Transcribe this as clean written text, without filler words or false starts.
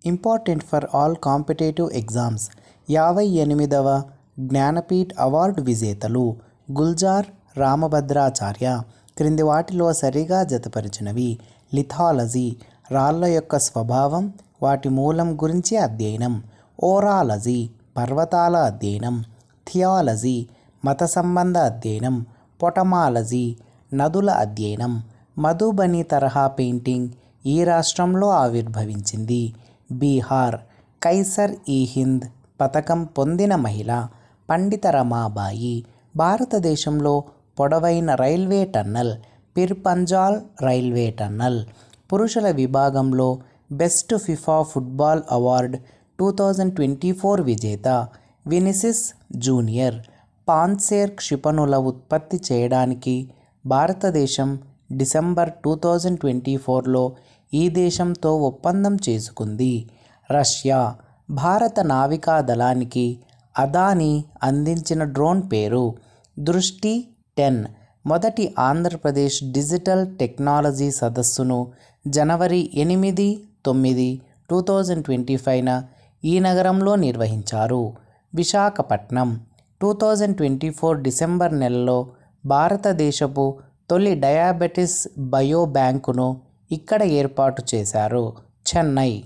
Important for all competitive exams 58వ Jnanpith award విజేతలు గుల్జార్, రామభద్రాచార్య. క్రింది వాటిలో సరిగా జతపరిచినవి. లిథాలజీ రాళ్ల యొక్క స్వభావం, వాటి మూలం గురించి అధ్యయనం. ఓరాలజీ పర్వతాల అధ్యయనం. థియాలజీ మత సంబంధ అధ్యయనం. పొటమాలజీ నదుల అధ్యయనం. మధుబని తరహా పెయింటింగ్ ఈ రాష్ట్రంలో ఆవిర్భవించింది. బీహార్ కైసర్-ఈ-హింద్ పతకం పొందిన మహిళ పండిత రమాబాయి. భారతదేశంలో పొడవైన railway tunnel Pir Panjal railway tunnel. పురుషుల విభాగంలో బెస్ట్ ఫిఫా ఫుట్బాల్ అవార్డ్ 2024 విజేత వినిసిస్ జూనియర్. పాన్సేర్ క్షిపణుల ఉత్పత్తి చేయడానికి భారతదేశం డిసెంబర్ 2024లో ఈ దేశంతో ఒప్పందం చేసుకుంది. రష్యా భారత నావికా దళానికి అదానీ అందించిన డ్రోన్ పేరు దృష్టి-10. మొదటి ఆంధ్రప్రదేశ్ డిజిటల్ టెక్నాలజీ సదస్సును జనవరి 8, 9, 2025న ఈ నగరంలో నిర్వహించారు. విశాఖపట్నం 2024 డిసెంబర్ నెలలో భారతదేశపు తొలి డయాబెటిస్ బయోబ్యాంకును ఇక్కడ ఏర్పాటు చేశారు. చెన్నై